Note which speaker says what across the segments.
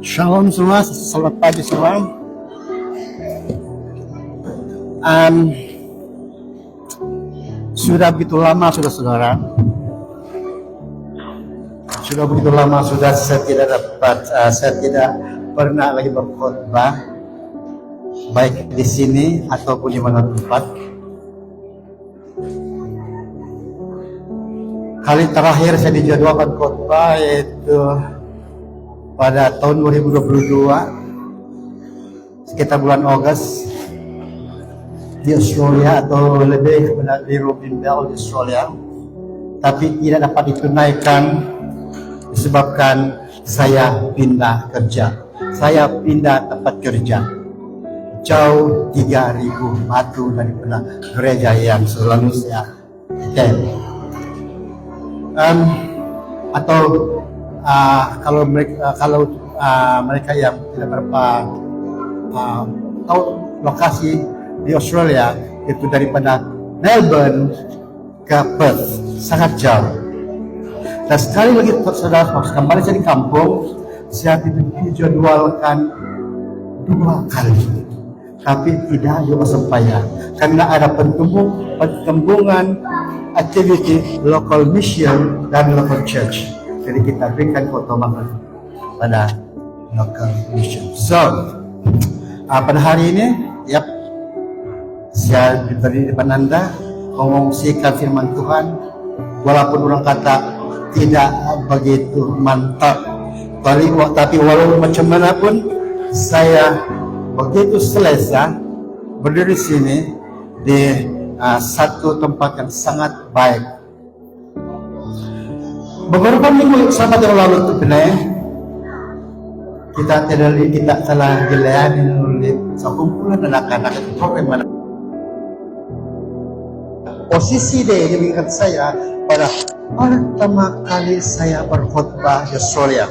Speaker 1: Shalom semua, selamat pagi semua. Sudah begitu lama saudara-saudara, sudah begitu lama sudah saya tidak pernah lagi berkhotbah, baik di sini ataupun di mana tempat. Kali terakhir saya dijadwalkan khotbah yaitu pada tahun 2022 sekitar bulan Agustus di Australia, atau lebih benar di Robinville di Australia, tapi tidak dapat ditunaikan disebabkan saya pindah kerja. Saya pindah tempat kerja jauh 3.000 batu daripada gereja yang selalu saya attend. Atau kalau mereka yang tidak berapa tahu lokasi di Australia, itu daripada Melbourne ke Perth sangat jauh. Dan sekali lagi saudara, kembali saya di kampung, saya dijadwalkan 2 kali, tapi tidak juga sembahyang karena ada pertembungan activity local mission dan local church. Jadi kita berikan khotbah pada local mission. So pada hari ini, saya berdiri di depan Anda mengungsikan firman Tuhan, walaupun orang kata tidak begitu mantap, tapi walaupun macam mana pun saya begitu selesa berdiri sini di satu tempat yang sangat baik. Beberapa minggu sahabat yang lalu itu benar, kita telah dilayani oleh sekumpulan anak-anak itu program mana. Posisi dia mengingat saya pada pertama kali saya berkhotbah di Australia,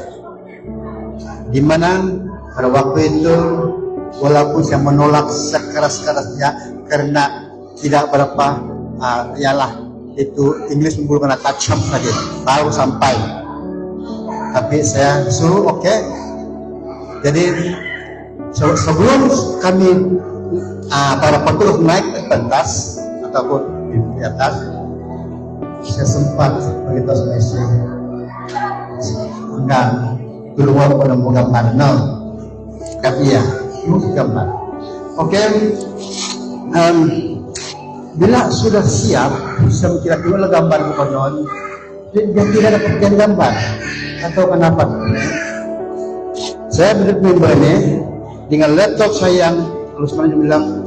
Speaker 1: di mana pada waktu itu walaupun saya menolak sekeras-kerasnya karena tidak berapa ialah itu Inggris menggunakan touch up saja baru sampai, tapi saya suruh oke. Jadi sebelum kami para petugas naik ke pentas ataupun di atas, saya sempat beritahu sama istri, enggak keluar pada mau gambar, no, tapi ya mau gambar. Oke. Bila sudah siap, bisa kira-kira gambar konon, dia tidak dapat bagian gambar. Atau kenapa? Saya berdiri ini dengan laptop saya yang terus bilang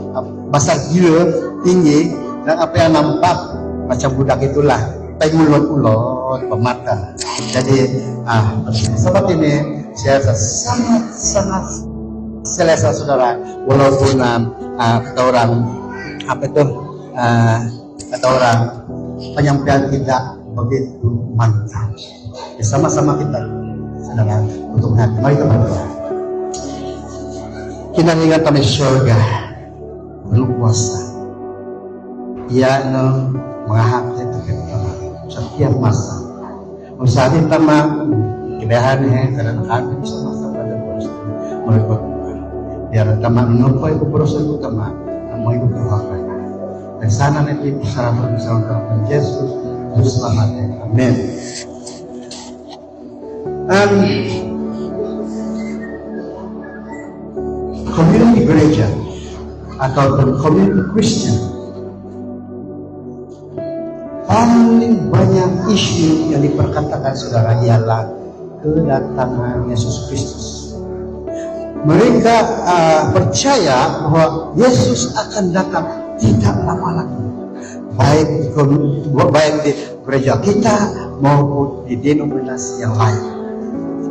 Speaker 1: besar gila, tinggi, dan apa yang nampak macam budak itulah, pengen ulot-ulot pemata. Jadi seperti ini saya sangat selesa saudara, walaupun kata orang kata orang penyampaian tidak begitu mantap. Ya, sama-sama kita saudara untuk hati. Mari kita berdoa. Kita ingat kami surga berkuasa. Ia mengahak itu kita setiap masa. Saat kita kebehan karena kami bisa masa pada terus mereka biar teman menopoi keberosan utama mau ikut Tuhan. Dan sana nanti persyaratan bersama Yesus selamatnya. Amin. Community gereja atau community Christian, paling banyak isu yang diperkatakan saudara ialah kedatangan Yesus Kristus. Mereka percaya bahwa Yesus akan datang tidak lama lagi, baik di gereja kita maupun di denominasi yang lain.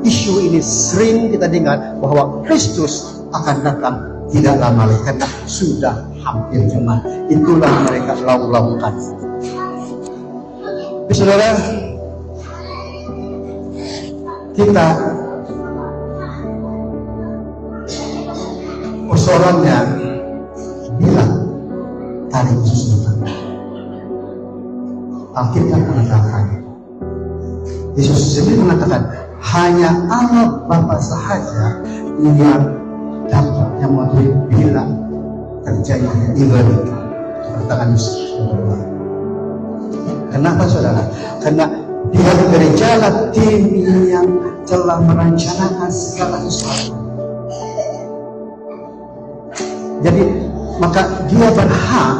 Speaker 1: Isu ini sering kita dengar bahwa Kristus akan datang tidak lama lagi karena sudah hampir jemaat. Itulah mereka laung-laungkan. Saudara, kita persoalannya bilang hari Yesus datang. Alkitab mengatakan, Yesus sendiri mengatakan, hanya Allah Bapa sahaja yang dapat yang mengetahui bila terjadi event kedatangan Yesus. Kenapa saudara? Karena dia berjalan tim yang telah merencanakan segala sesuatu. Jadi maka dia berhak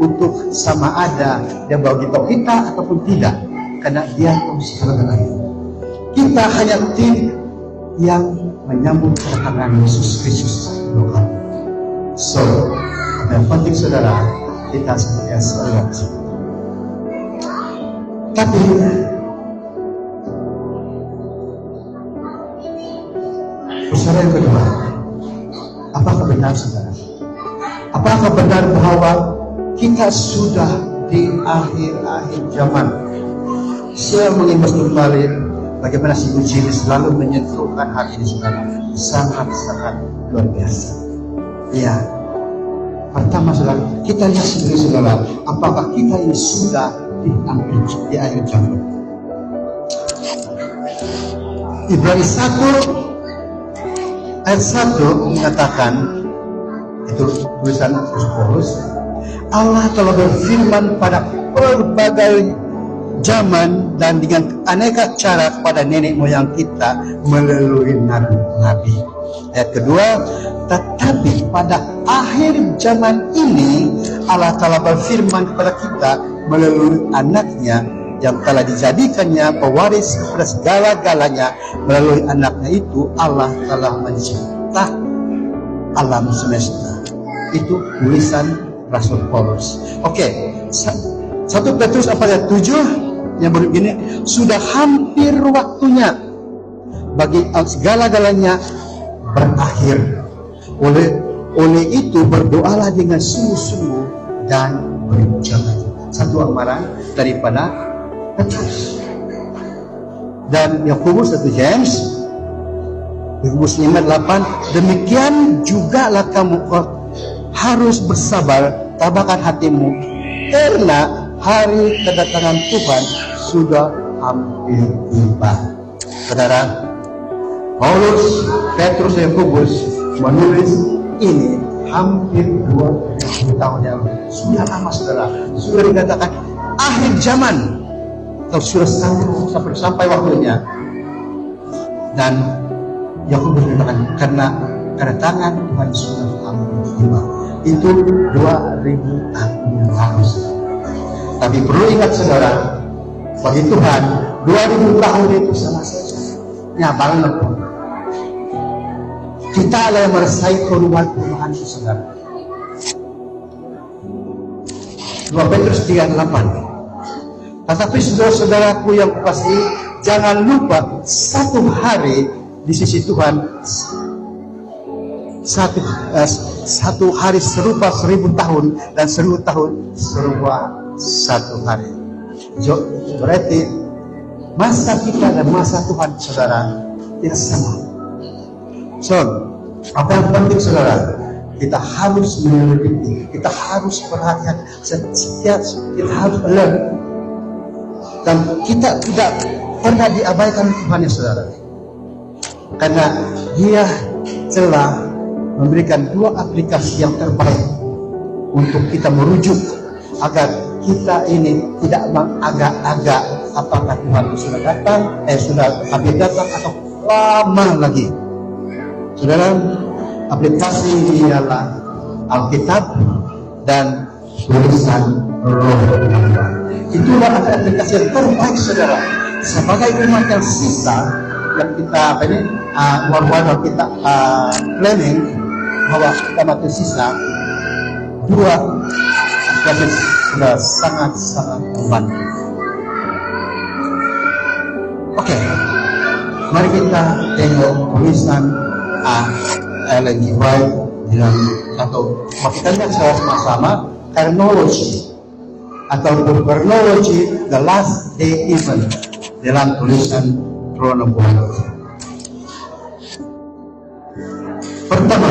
Speaker 1: untuk sama ada dia bagi tahu kita ataupun tidak, karena dia tahu segala-galanya. Kita hanya tim yang menyambut kedatangan Yesus Kristus lokal. So, yang penting saudara, kita senantiasa lihat. Tapi persoalan yang kedua, apakah benar saudara? Apakah benar bahwa kita sudah di akhir-akhir zaman? Saya mengimbas kembali bagaimana si uji ini selalu menyentuhkan hati ini saudara, sangat-sangat luar biasa. Ya, pertama saudara, kita lihat sendiri saudara, apakah kita ini sudah di akhir zaman? Ibrani 1 ayat 1 mengatakan, itu tulisan Paulus, Allah telah berfirman pada berbagai zaman dan dengan aneka cara kepada nenek moyang kita melalui nabi-nabi. Ayat kedua, tetapi pada akhir zaman ini Allah telah berfirman kepada kita melalui anaknya yang telah dijadikannya pewaris kepada segala-galanya. Melalui anaknya itu Allah telah mencipta alam semesta. Itu tulisan Rasul Paulus. Oke, 1 Petrus 4 ayat 7 yang begini, sudah hampir waktunya bagi segala-galanya berakhir. Oleh itu berdoalah dengan sungguh-sungguh dan berjalan. Satu amaran daripada Petrus. Dan Yakobus 1 James, Yakobus 5:8, demikian jugalah kamu harus bersabar, tabahkan hatimu, karena hari kedatangan Tuhan sudah hampir tiba. Saudara, Paulus, Petrus, Yakobus menulis ini hampir 2000 tahun yang lalu. Sudah lama saudara, sudah dikatakan akhir zaman, atau sudah sampai waktunya. Dan Yakobus mengatakan karena kedatangan Tuhan sudah hampir tiba. Itu 2000 tahun yang lalu. Tapi perlu ingat saudara, bagi Tuhan 2000 tahun itu sama saja nyabangan. Kita adalah yang merasakan perubahan itu saudara. 2 Petrus 3:8. Tetapi saudara-saudaraku yang kukasihi, jangan lupa satu hari di sisi Tuhan, satu hari serupa 1000 tahun, dan 1000 tahun serupa satu hari. Berarti masa kita dan masa Tuhan saudara tidak sama. So, apa yang penting saudara, kita harus menyelidiki, kita harus perhatian, kita harus alert, dan kita tidak pernah diabaikan Tuhan ya saudara, karena Dia telah memberikan 2 aplikasi yang terbaik untuk kita merujuk agar kita ini tidak mengagak-agak apakah Tuhan sudah datang, sudah hampir datang atau lama lagi. Saudara, aplikasi ini adalah Alkitab dan tulisan Roh Allah. Itulah aplikasi yang terbaik saudara. Sebagai umat yang sisa yang kita war-war kita planning bahwa kita masih sisa 2 aplikasi sudah sangat-sangat membantu. Oke, mari kita tengok tulisan Ellen G. White dalam atau kita lihat sama-sama chronology ataupun chronology the last day event dalam tulisan Throne of God. Pertama,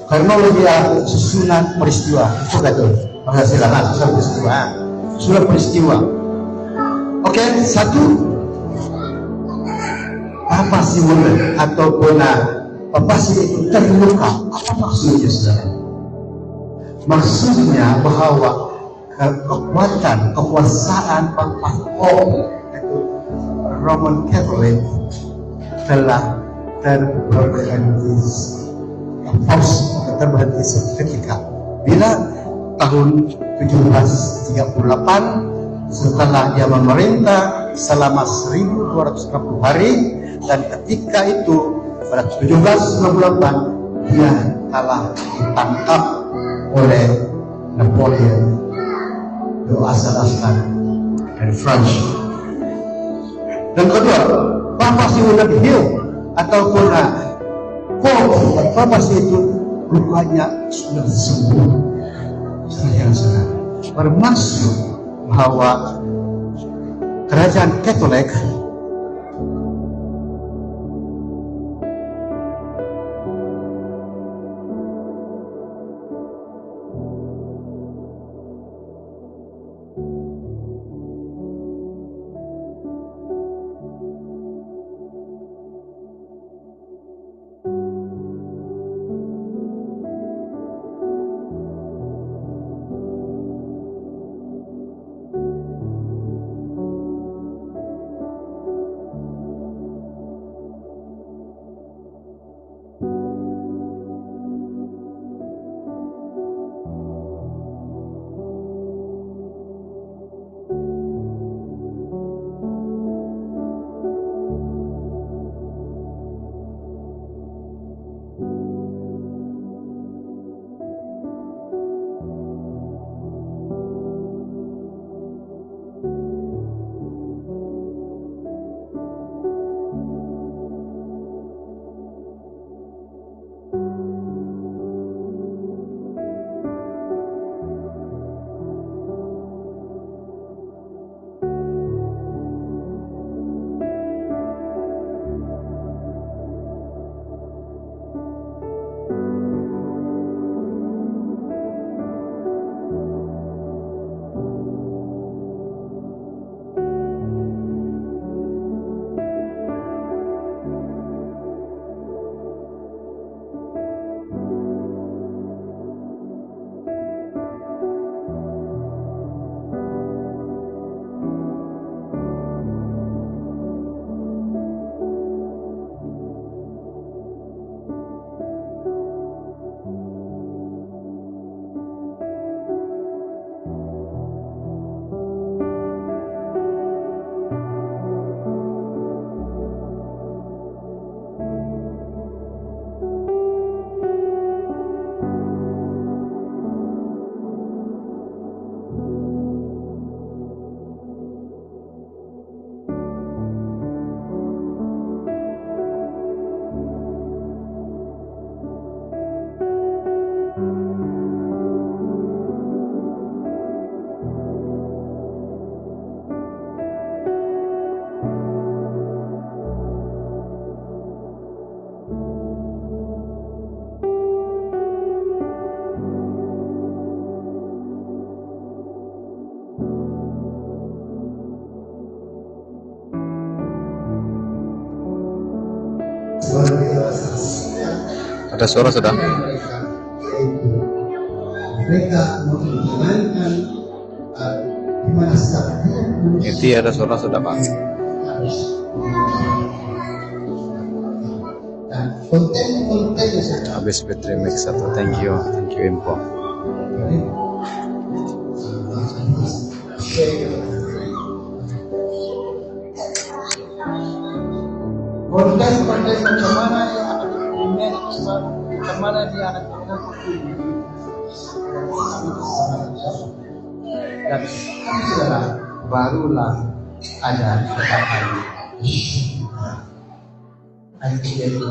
Speaker 1: kronologi susunan peristiwa. Itu kata silakan susunan peristiwa. Oke, 1 papasimulan ataupun papasi itu terluka. Apa maksudnya, saudara? Maksudnya bahwa kekuasaan Pope itu Roman Catholic telah terberhenti seketika bila tahun 1738 setelah dia memerintah selama 1240 hari, dan ketika itu pada 1798 dia telah ditangkap oleh Napoleon asal-asalan dari Prancis. Dan kedua, papasimulan hiu ataupun papasi itu lukanya sudah sembuh. Saudara, bermaksud bahwa kerajaan Katolik
Speaker 2: Ada suara sudah.
Speaker 1: Mereka menjalankan di mana
Speaker 2: Itu ada suara sudah, Pak.
Speaker 1: konten-konten
Speaker 2: Habis battery mix 1. Thank you info.
Speaker 1: konten-konten macam mana yang akan di-manage, macam mana dia akan mengikuti. Dan saudara, barulah ada kata-kata itu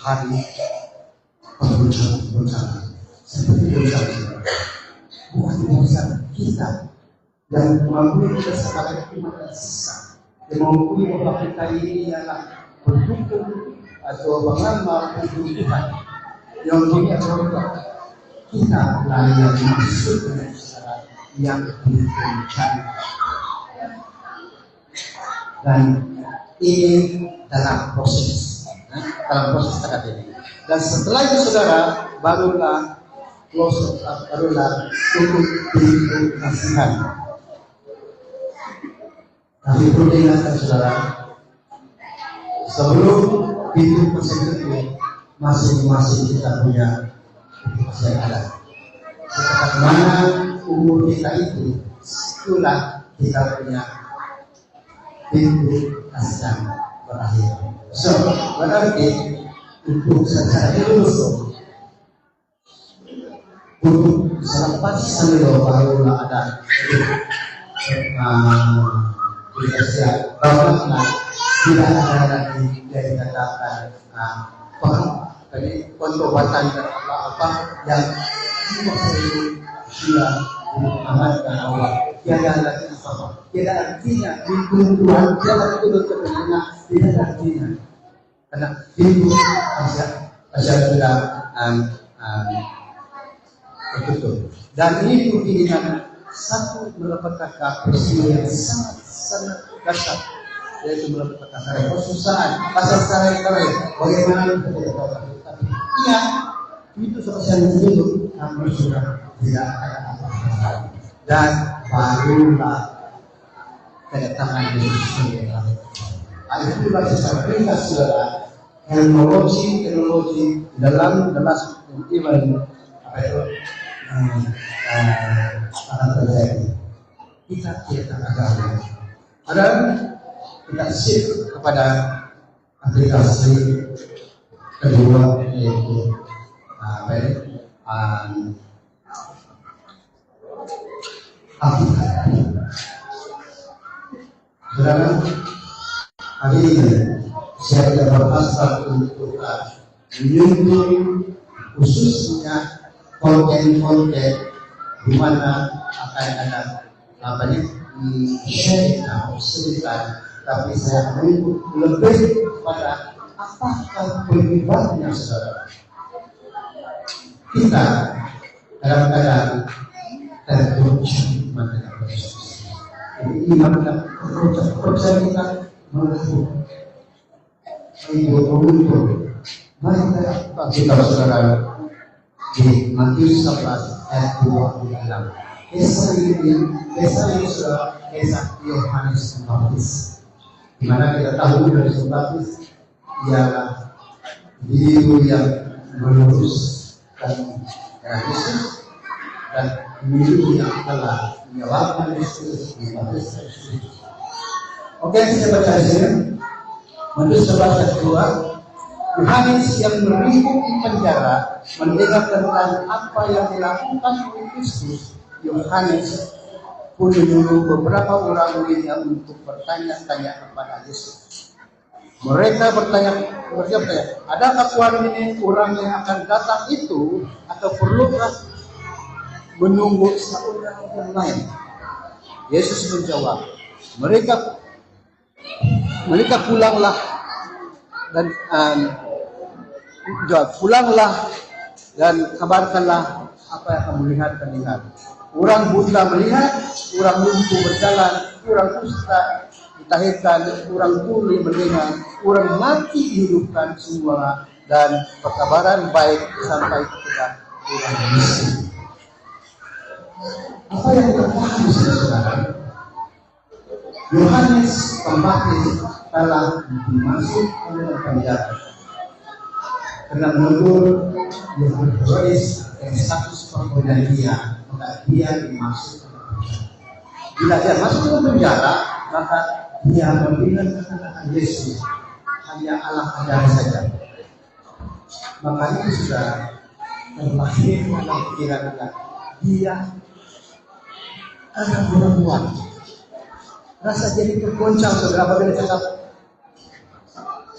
Speaker 1: hari bencana seperti bencana bukan bencana kita yang mengakui kita sebagai umat yang sesat, yang mengakui bahwa kita ini adalah pendukung atau pengamal untuk Tuhan yang punya produk. Kita adalah yang dimaksud dengan secara yang berencana, dan ini dalam proses, dalam proses akademik. Dan setelah itu saudara, barulah tutup pintu kasihan. Tapi perlu diingatkan saudara, sebelum pintu tersebut masing-masing kita punya pintu yang ada. Sejak mana umur kita itu, itulah kita punya pintu kasihan berakhir. So, berarti untuk secara lulus, untuk selepas sambil barulah ada bahwa tidak ada lagi yang dikatakan pengobatan dan apa-apa yang sudah diamankan Allah. Tiada lagi apa-apa. Tidak artinya pintu Tuhan tidak turut kebenarannya, tidak artinya karena pintu asal sudah tertutup. Dan ini keinginan satu mendapatkan peristiwa yang sangat dasar, yaitu mendapatkan kesusahan, pasal sehari-hari. Bagaimana kita tidak tahu, tapi iya itu selesai dulu, namun sudah tidak ada apa-apa. Dan barulah kedatangan Yesus sendiri. Itulah secara ringkas saudara, teknologi dalam iman apa itu akan terjadi. Kita tidak ada. Padahal kita shift kepada aplikasi kedua yaitu aplikasi. Saudara, hari ini saya tidak berhasrat untuk menyinggung khususnya konten-konten di mana akan ada sharing atau cerita, tapi saya menyinggung lebih pada apakah penyebabnya saudara. Kita kadang-kadang tergoncang iman dengan Kristus. Iman dan percaya kita menurut mari kita saudara di Matius 11 ayat 26. Kisah ini sudah kisah Yohanes Pembaptis, di mana kita tahu dari Pembaptis ialah diri yang melurus dan Kristus dan diri yang telah menyebabkan Kristus di Matius. Oke, saya baca di sini. Matius 11 ayat 2. Yohanes yang meringkuk di penjara mendengar tentang apa yang dilakukan oleh Kristus. Yohanes pun menyuruh beberapa orang muridnya untuk bertanya-tanya kepada Yesus. Mereka bertanya, adakah Tuhan ini orang yang akan datang itu, atau perlukah menunggu seorang yang lain? Yesus menjawab, mereka pulanglah dan pulanglah dan kabarkanlah apa yang kamu lihat dan dengar. Orang buta melihat, orang lumpuh berjalan, orang kusta ditahirkan, orang tuli mendengar, orang mati dihidupkan semua, dan perkabaran baik sampai kepada orang miskin. Apa yang kita pahami saudara? Yohanes Pembaptis telah dimasuk oleh penjara karena menurut Yohanes yang status perjanjian, maka dia dimasuk. Bila dia masuk ke penjara, maka dia membina kata-kata Yesus hanya Allah ajar saja. Maka itu sudah terlahir dalam pikiran kita. Dia adalah perempuan. Rasa jadi tergoncang saudara apabila cakap,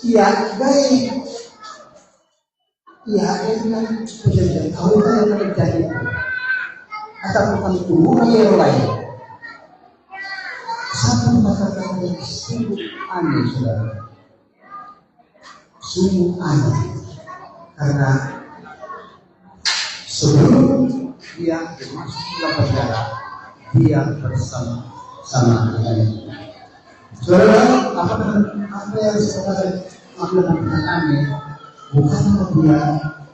Speaker 1: iya baik, iya dengan kejadian kamu yang terjadi, atau bukan hubungan yang lain. Satu kata-kata yang sungguh aneh saudara, sungguh aneh, karena sebelum dia masuk ke penjara, dia bersama dengan Saudara, apa yang saudara lakukan aneh bukan dia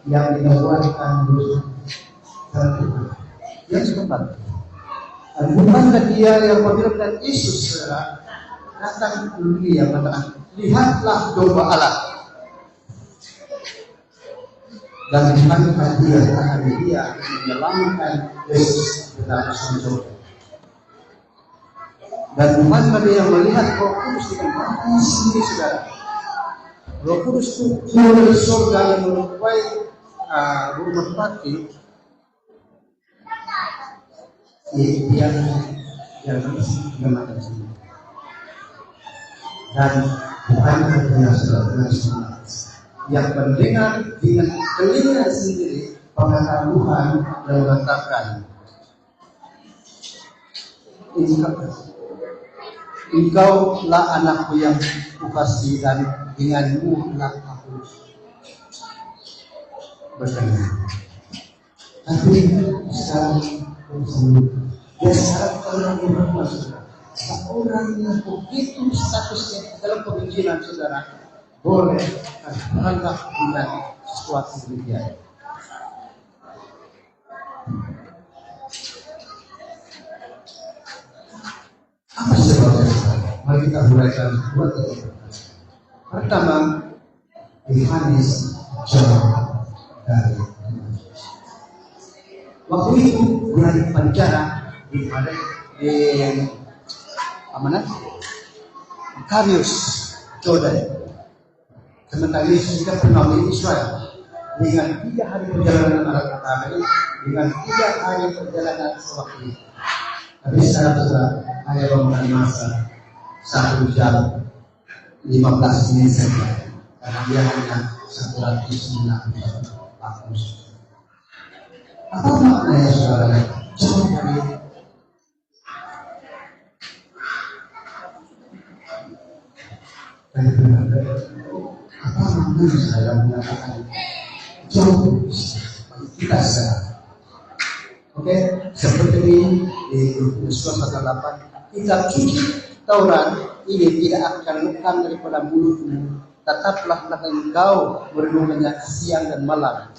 Speaker 1: yang dikeluarkan dosa yang setempat. Bukankah dia yang apabila dan Yesus saudara datang ke dunia mengatakan, lihatlah domba Allah. Dan bukankah dia akan dia menyelamatkan Yesus dalam surga. Dan bukankah dia yang melihat Roh Kudus dengan mata sendiri saudara. Roh Kudus itu turun dari surga yang melupai rumah pati yang mengatakan sendiri. Dan bukankah dia saudara yang mendengar dengan telinga sendiri perkataan Tuhan dan mengatakan, Engkaulah anakku yang kukasihi dan denganmu lah aku berkenan. Tapi sekarang dia sekarang orang yang bermaksud, orang yang begitu statusnya dalam pemikiran saudara boleh menganggap dengan sesuatu demikian. Apa sebabnya? Mari kita uraikan dua titik. Pertama, Yohanes jauh dari waktu itu dia di penjara di mana? Karius, Jordan. Sementara Yesus juga pernah di Israel dengan 3 hari perjalanan arah pertama ini, dengan 3 hari perjalanan sewaktu itu. Tapi sekarang sudah hanya bangunan masa 1 jam 15 menit saja, karena dia hanya 190 waktu. Apa maknanya saudara? Jauh dari benar. Apa maknanya saya mengatakan jauh kita sekarang? Oke, seperti di Yosuwa 8, kitab suci Taurat ini tidak akan lekang daripada mulutmu, tetaplah engkau merenungkannya siang dan malam,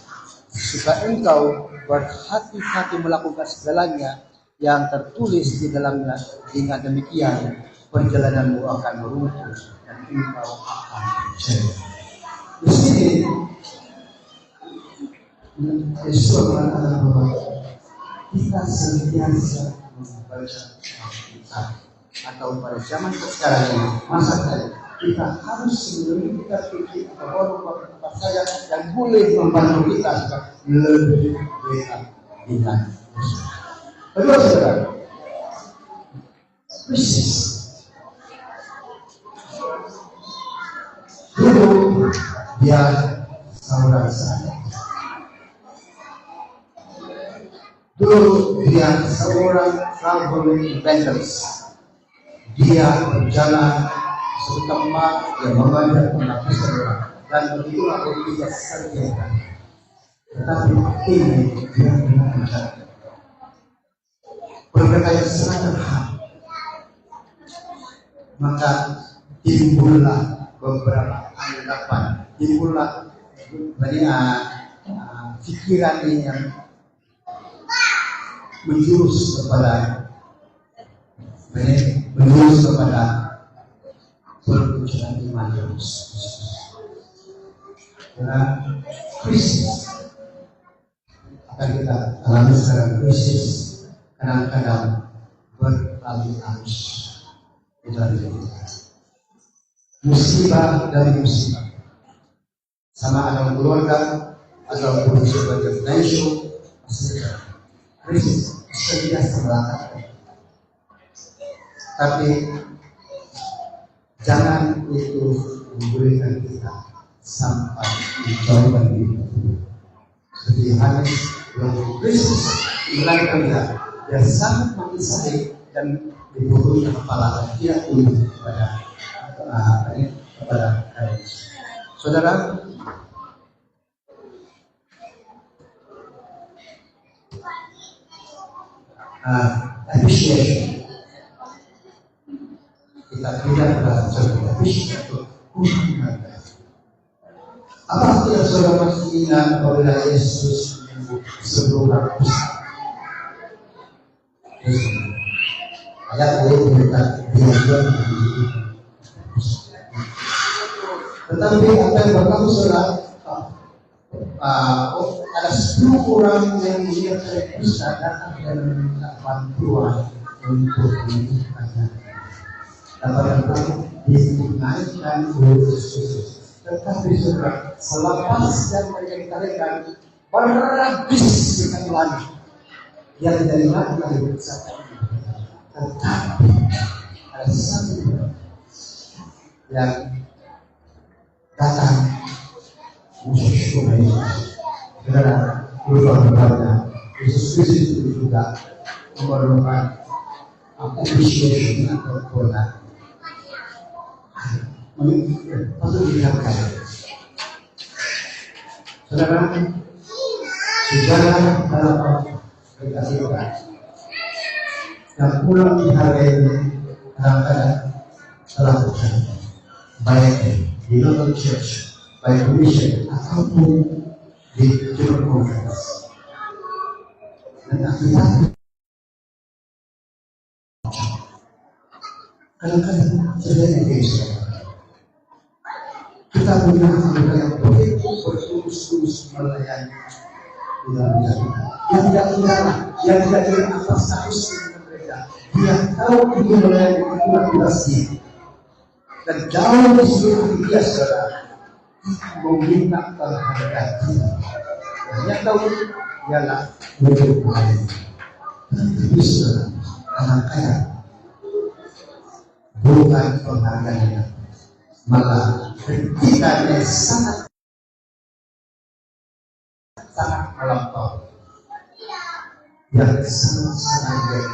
Speaker 1: supaya engkau berhati-hati melakukan segalanya yang tertulis di dalamnya. Dengan demikian perjalananmu akan meruntuh dan engkau akan berjaya. Di sini Yesus mengatakan bahwa kita senantiasa membaca Alkitab, atau pada zaman sekarang ini masa tadi kita harus sebelum kita pikir atau orang apa saja yang boleh membantu kita supaya lebih dekat dengan Yesus. Kedua saudara, Kristus dulu dia saudara saya. Dulu dia seorang traveling evangelist. Dia berjalan ke tempat yang mengajak umat Islam dan begitulah dia sarjana. Tetapi ini dia mengajar berkata sederhana. Maka timbullah beberapa anggapan, timbullah banyak pikiran yang menjurus kepada perwujudan iman Yesus. Karena Kristus akan kita alami sekarang, Kristus kadang-kadang beralih-alih dari kita. Musibah dari musibah, sama dalam keluarga atau sebagai financial, Kristus senantiasa melakukan. Tapi jangan itu memberikan kita sampai mencoba diri. Seperti Yohanes yang Kristus melakukan dia sangat mengisahkan dan dibutuhkan kepala dan tidak tunduk kepada Kristus. Saudara, appreciation kita tidak dalam sebuah visi untuk menghargai. Apa yang saudara masih ingat oleh Yesus sebelum baptis? Ayat ini kita diajar tetapi apa yang berlaku saudara, ada 10 orang yang melihat Kristus datang dan meminta bantuan untuk menyembuhkannya. Dapat dinaikkan Yesus. Tetapi saudara, selepas dan mereka ditarikan, berhabis dengan lagi yang dari lagi bersama. Tetapi ada satu yang datang Yesus saudara, berubah kepada Yesus Kristus itu juga memerlukan appreciation atau pola. Patut dihargai. Saudara, sejarah dalam aplikasi Tuhan yang kurang dihargai kadang-kadang telah terjadi, baik di local church, baik di mission ataupun di general conference. Dan akibatnya kadang-kadang terjadi geser. Kita punya anggota yang begitu bertulus-tulus melayani di dalam kita, yang tidak mengalah, yang tidak ingin atas status mereka. Dia tahu itu melayani itulah tugasnya, dan jauh di seluruh dia saudara meminta penghargaan. Hanya tahu ialah untuk melayani. Tapi saudara, kadang-kadang bukan penghargaannya, malah kita yang sangat melampaui, yang sangat baik,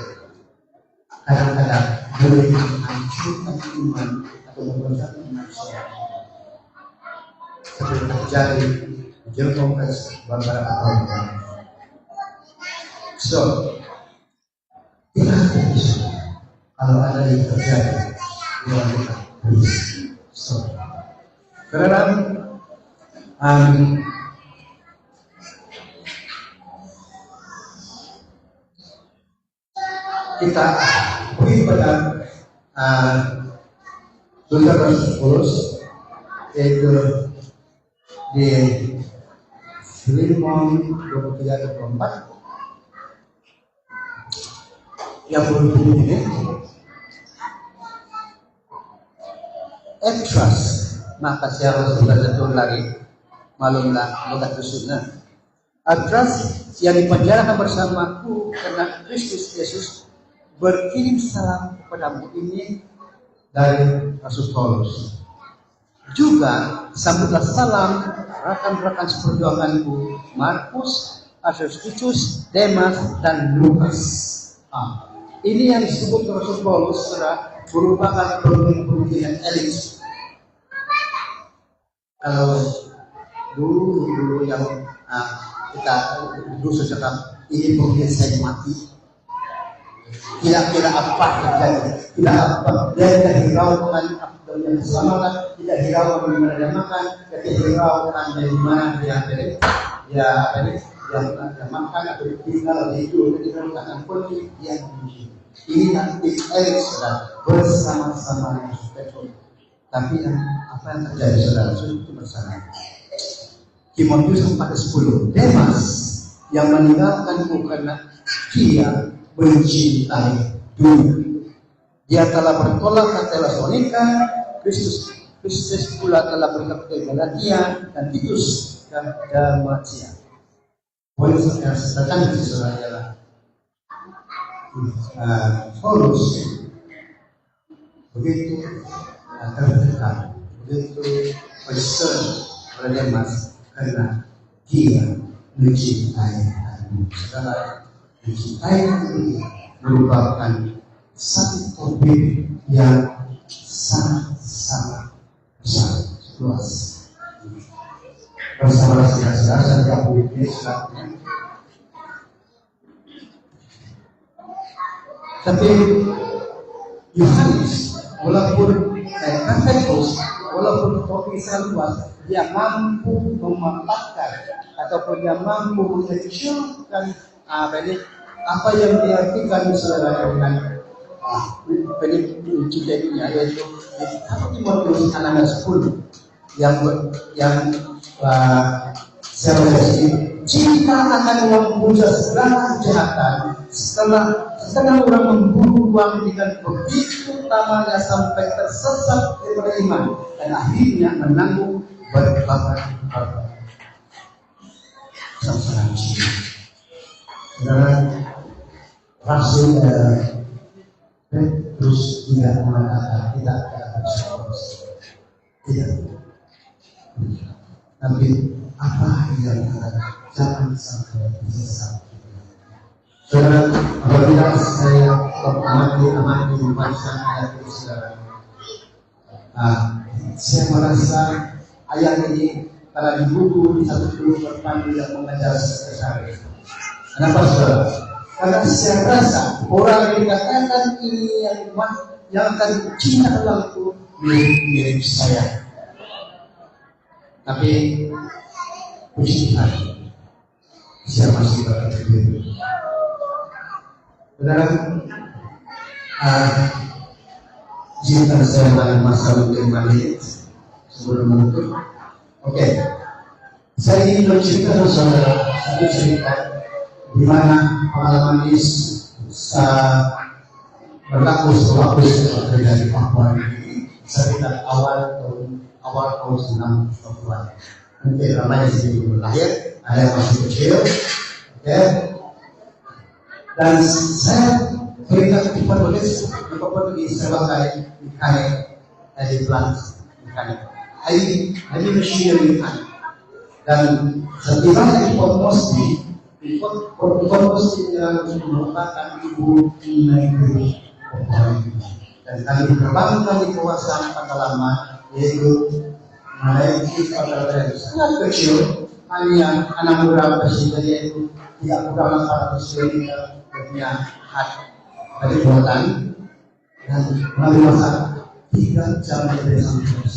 Speaker 1: kadang-kadang boleh menghancurkan iman atau membuat iman seorang. Seperti terjadi di Jerman beberapa tahun lalu. So, kita harus kalau ada yang terjadi di luar kita, so, karena kita beri pada saudara Paulus yaitu di Filemon 23-24 yang berbunyi ini, trust, maka siapa sudah betul lagi malumlah lukat Kristusnya. Trust yang dipenjarakan bersamaku karena Kristus Yesus berkirim salam kepadamu ini dari Rasul Paulus. Juga sambutlah salam rekan-rekan seperjuanganku Markus, Aristarchus, Demas dan Lukas. Ini yang disebut Rasul Paulus merupakan pemimpin elit. Kalau dulu yang kita dulu sejak ini pemimpin saya mati, kira-kira apa terjadi? Tidak apa, dia tidak hiraukan yang diselamatkan, tidak hiraukan dari mana dia makan, tidak hiraukan dari mana dia makan atau tinggal di itu, dihiraukan politik yang begini. Ini nanti saudara bersama-sama yang betul. Tapi apa yang terjadi saudara itu bersama. Timotius 4:10, Demas yang meninggalkanku karena dia mencintai dunia. Dia telah bertolak ke Tesalonika, Kristus pula telah bertolak ke Galatia dan Titus dan Dalmatia. Poin yang sedang saudara adalah Paulus begitu tertekan, begitu concern oleh Demas karena dia mencintai aku. Saudara, mencintai aku merupakan satu topik yang sangat besar, luas. Bersama saudara saya ini selalu. Tapi Yohanes walaupun Pentecost, walaupun kepisahan luas, dia mampu memanfaatkan ataupun dia mampu mengecilkan apa yang diartikan saudara dengan pendidikannya, yaitu satu Timotius 6:10 yang saya baca, jika akan memuja segala kejahatan, setelah orang memburu uang dengan begitu tamanya sampai tersesat daripada iman dan akhirnya menanggung berbagai sama-sama. Saudara, Rasul Petrus tidak mengatakan tidak tidak, tapi apa yang jangan sampai sesat. Saudara, apabila saya amati membaca ayat ini, saudara, saya merasa ayat ini karena di buku di satu buku berpandu yang mengajar sekali. Kenapa, saudara? Karena saya rasa orang yang dikatakan ini yang akan cinta Allah itu mirip saya. Tapi puji Tuhan, saya masih berpikir. Saudara, jika saya dalam masa 5 menit sebelum menutup, oke. Saya ingin bercerita sama saudara satu cerita di mana pengalaman ini berlaku sewaktu saya di Papua ini sekitar awal tahun 90-an. Mungkin ramai sini belum lahir, ada yang masih kecil, oke. Dan saya berikan di Papua ini sebagai mekanik dari plant mekanik. Ini mesin mekanik. Dan setibanya di Port Moresby yang merupakan ibu negeri dan kami terbangkan di kawasan Patalama, yaitu menaiki kapal yang sangat kecil, hanya 6 gram bersih, yaitu tidak kurang 400 km punya hak dari buatan, dan melalui masa 3 jam dari sampai.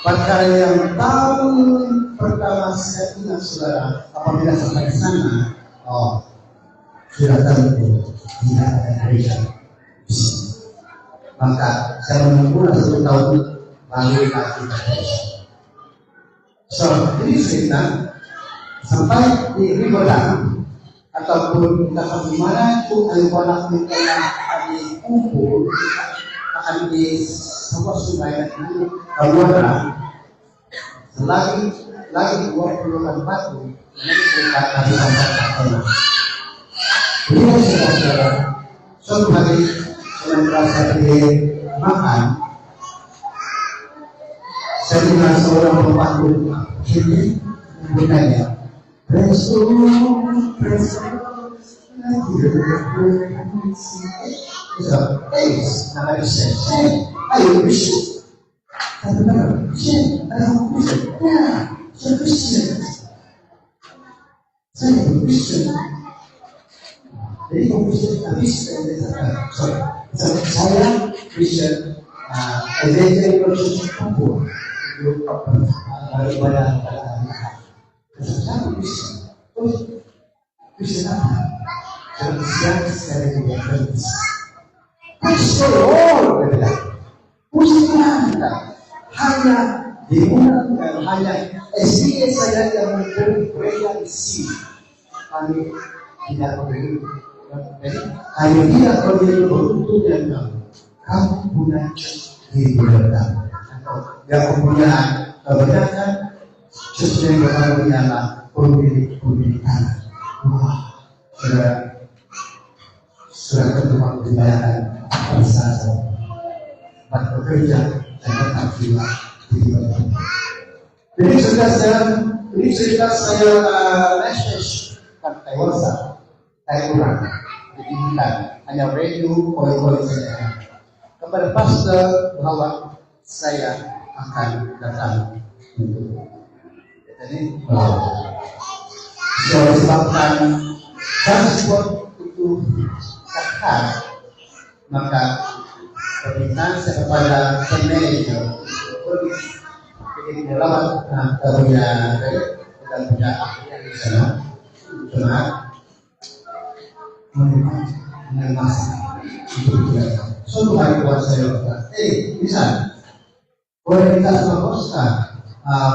Speaker 1: Perkara yang paling pertama saya ingat, saudara, apabila sampai di sana, sudah tentu tidak ada gereja di sini. Maka saya menunggu 1 tahun lalu lagi gereja. So, ini cerita sampai di Rigodang ataupun tempat di mana itu anak kita yang dikumpul akan di sebuah sungai itu Kaluara lagi 20 batu dekat dari tempat. Jadi saudara, suatu hari saya merasa makan, saya dengar seorang pembantu ini bertanya, ayo Bishop. Kata-kata, saya Kristen. Saya Kristen. Jadi Kristen, saya Kristen. Evangelical Church Papua. Itu ibadah saya Kristen. Kristen apa? Kristen sekali juga Kristen. Pastor, berbeda. Pujian hanya dimulakan hanya SDA saja yang memberi gereja di sini. Kami tidak begitu. Kami tidak begitu beruntung dan kamu punya hiburan atau yang kemudian kebanyakan sesuai dengan menyala pemilik tanah. Wah, sudah ketemu dibayarkan bersama. Bekerja dan tetap jiwa. Jadi cerita saya message kan Taiwansa, Taiwan, jadi bukan hanya radio, koi saja. Kepada pastor bahwa saya akan datang untuk jadi saya sebabkan transport itu kakak, maka permintaan saya kepada tim manager jadi lewat kita punya ahli di sana cuma dengan masa untuk kita suatu hari buat saya bisa boleh kita sama bos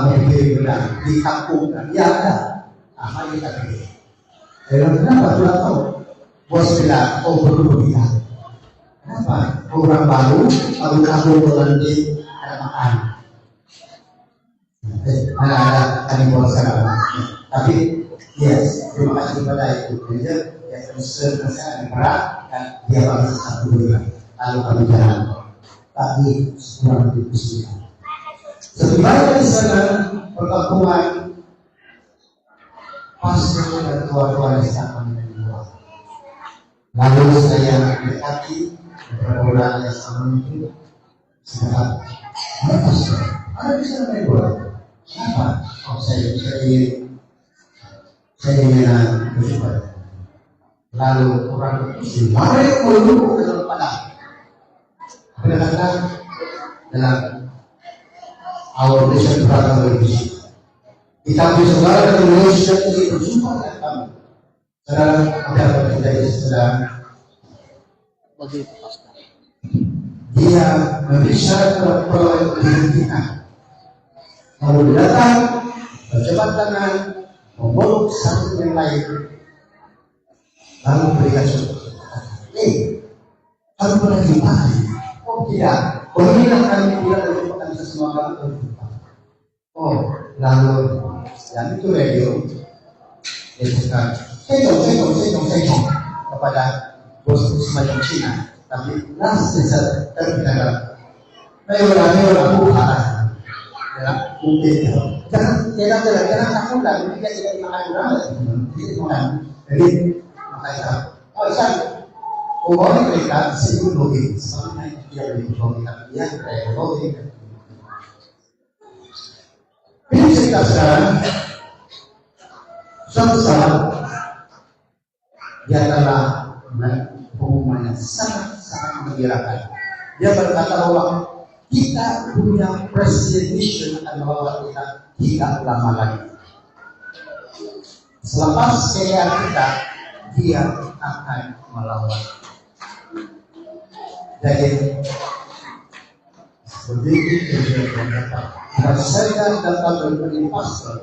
Speaker 1: memilih benang di kampung ya ada mari kita pilih kenapa tidak tahu bos bilang perlu kita kenapa orang baru kampung nanti ada makan ada bos sekarang tapi yes terima kasih kepada itu manager yang concern saya berat dan dia baru satu bulan lalu kami jalan tapi kurang lebih kesulitan sebenarnya di sana perkampungan pastor dan tua-tua di sana menjual. Lalu saya mendekati beberapa orang yang sama itu saya pastor ada di sana main bola kenapa? Oh saya ingin berjumpa lalu orang itu mari melulu ke dalam padang kadang-kadang dalam our nation beragam berbeda. Kita punya saudara dan Indonesia ini berjumpa dengan kami. Saudara, apa kita ini sedang bagi pastor. Dia memeriksa perlawanan kita. Lalu datang, berjabat tangan, memeluk satu yang lain, lalu berikan contoh. Kalau pernah gimana? Oh tidak, pemilah kami tidak merupakan sesuatu. Oh, lalu yang itu radio dia cakap saya kepada bos semacam Cina, tapi langsung terkena mewah bukan, ya mungkin jangan takut lah, kita tidak makan orang, jadi makanya oh saya orang mereka sebut logik, sebenarnya dia lebih logik, dia kayak logik. Ini cerita sekarang, suatu saat dia telah pengumuman yang sangat menggirakan. Dia berkata bahwa kita punya presiden mission akan membawa kita tidak lama lagi. Selepas kekayaan kita, dia akan melawan. Jadi begitu dia berkata, saya datang dari pastor.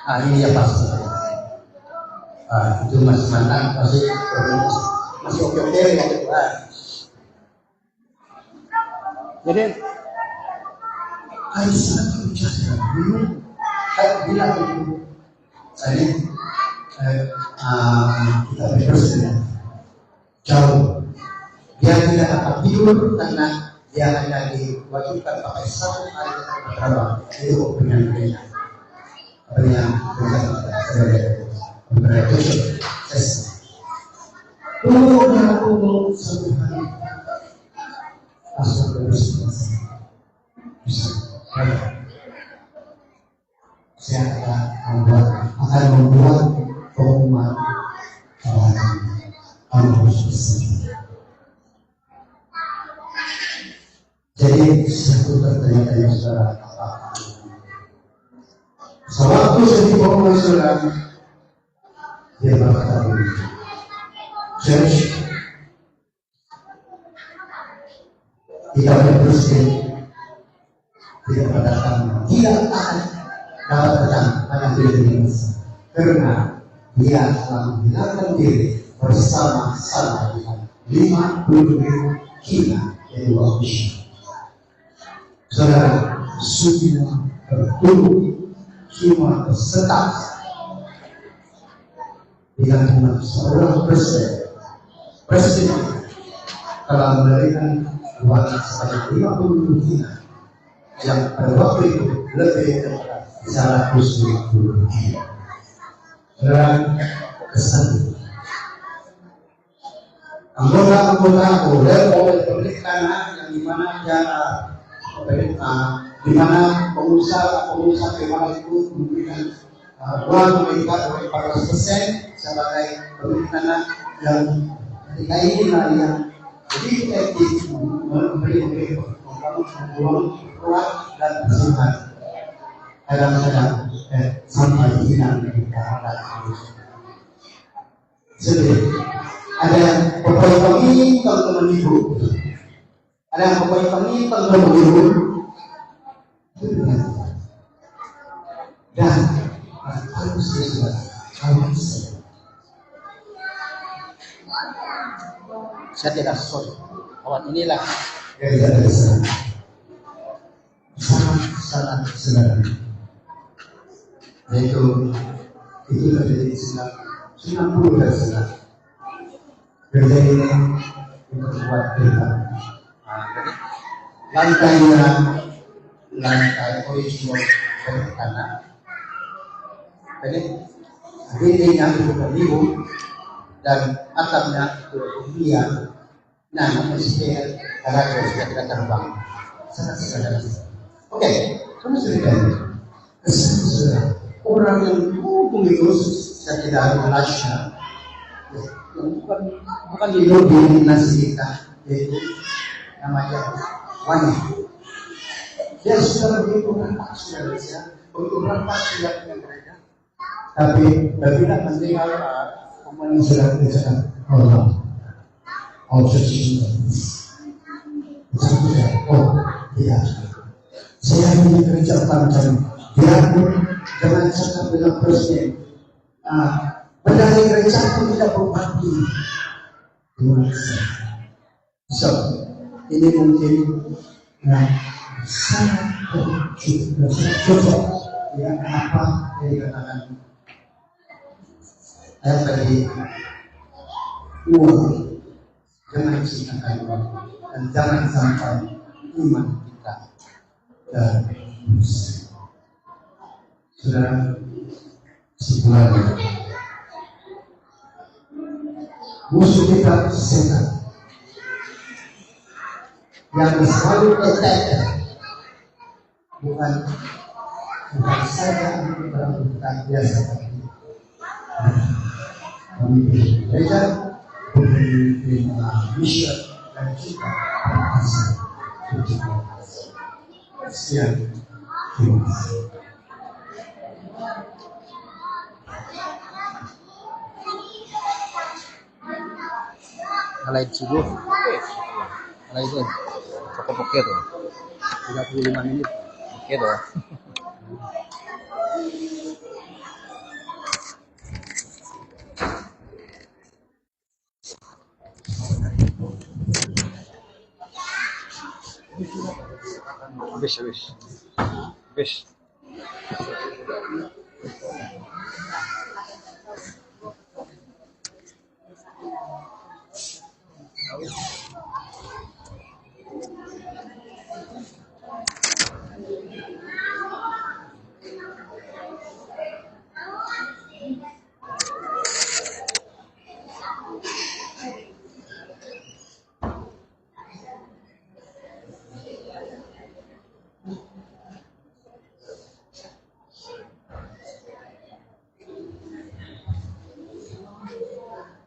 Speaker 1: Ini ya pastor. Itu masih mantan, masih oke ya itu. Jadi hari sangat bicara. Saya bilang itu. Saya kita berpresiden jauh. Dia tidak akan tidur karena dia hanya diwajibkan pakai satu hari pertama itu opinion tunggu satu hari pasal bersama bisa saya akan membuat pengumuman kamu harus bersama. Jadi satu pertanyaan saudara apa? Sewaktu saya dibawa saudara, dia berkata begini, Church, kita berpresiden tidak datang, tidak akan dapat datang pada diri karena dia telah menghilangkan diri bersama-sama dengan 50,000 kita dari waktu. Saudara, semua bertumbuh, semua bersetak dengan seorang presiden telah memberikan uang sebanyak 50 juta yang pada waktu itu lebih dari 150 juta. Saudara, kesan anggota boleh oleh pemerintahan yang dimana di mana pengusaha keuangan itu memberikan uang mereka 14% sebagai pemerintahan yang Ketika inilah yang lebih efektif memberi membangun ruang dan bersifat kadang-kadang sampai hilang kita dan sedih. Ada yang pokoknya teman-teman ibu, ada yang pokoknya teman-teman ibu, dan harus saya tidak sorry. Kawan inilah yang tidak bisa sangat sederhana. Yaitu itu dari Islam 90 persen. Kerja ini untuk buat kita. Lantainya lantai original dari tanah. Jadi dindingnya itu berliu dan atapnya itu liar. Nah, mesti karena sudah tidak terbang. Sangat sederhana. Oke, kamu sudah kesan orang yang pengikut saya tidak melasnya, yang bukan di lobby nasi kita, yaitu namanya wanita. Dia sudah begitu berempat sudah bisa, begitu berempat sudah punya gereja. Tapi tidak mendengar pemain sudah bisa Allah. Oh, tidak. Saya ingin kerja panjang. Biarpun dengan cakap dengan presiden, pendahulu gereja pun tidak berbagi. So, ini mungkin sangat cocok yang apa yang dikatakan. Saya tadi uang. Jangan ceritakan uang dan jangan sampai iman kita dan sudah sebulan musuh kita setan yang selalu attack bukan saja orang bukan biasa tapi pemimpin gereja, pemimpin misi dan kita berhasil. Sekian, terima kasih.
Speaker 2: Alay subuh. Alay itu. Cukup oke tuh. 35 menit. Oke tuh. Habis.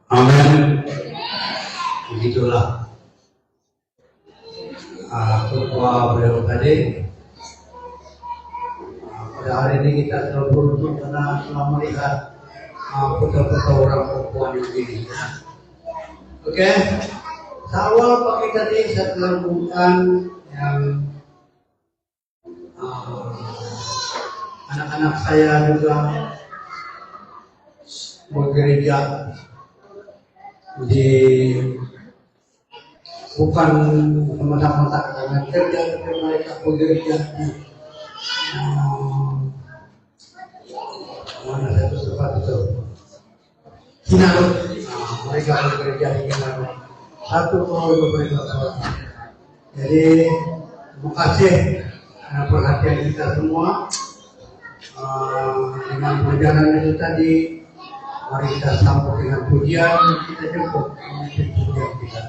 Speaker 1: Amin. Begitulah ketua beliau tadi. Pada hari ini kita telah beruntung karena telah melihat foto-foto orang perempuan ini. Oke, awal pagi tadi saya telah menemukan yang anak-anak saya juga bergereja di bukan semata-mata karena kerja, tapi mereka bekerja di mana satu tempat itu Kinarut. Mereka bekerja di Kinarut. Satu tahun mereka sholat. Jadi terima kasih perhatian kita semua dengan perjalanan itu tadi. Mari kita sambut dengan pujian, kita cukup memimpin pujian kita.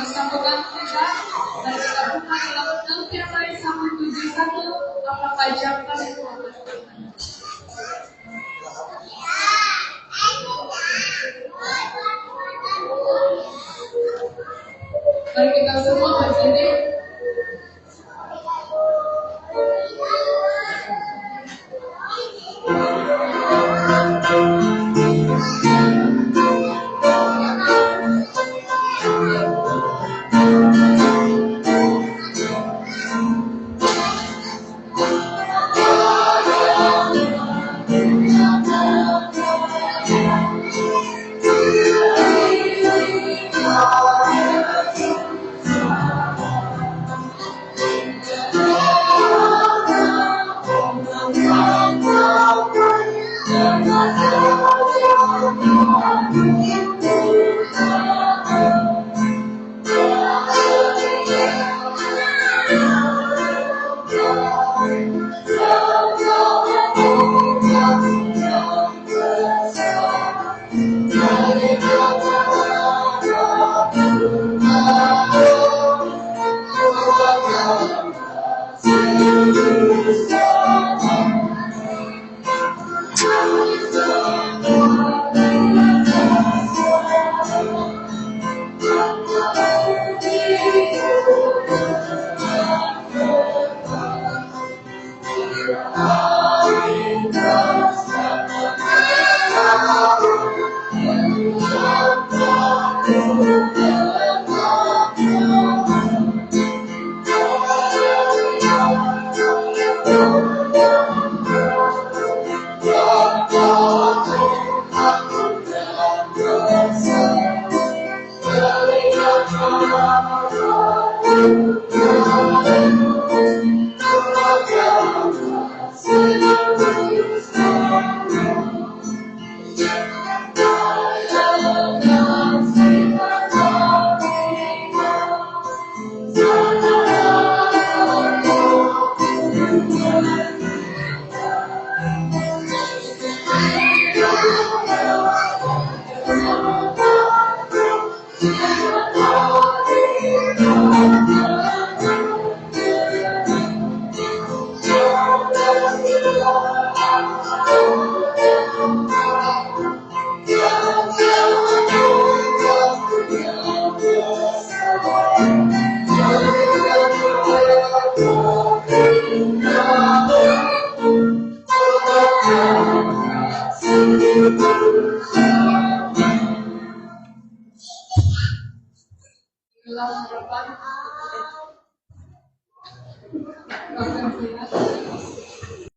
Speaker 3: Disambutkan kita dan kita buka dalam Al-Qur'an 171 apa Pajakan itu. Mari kita semua berdiri. Dalam harapan akan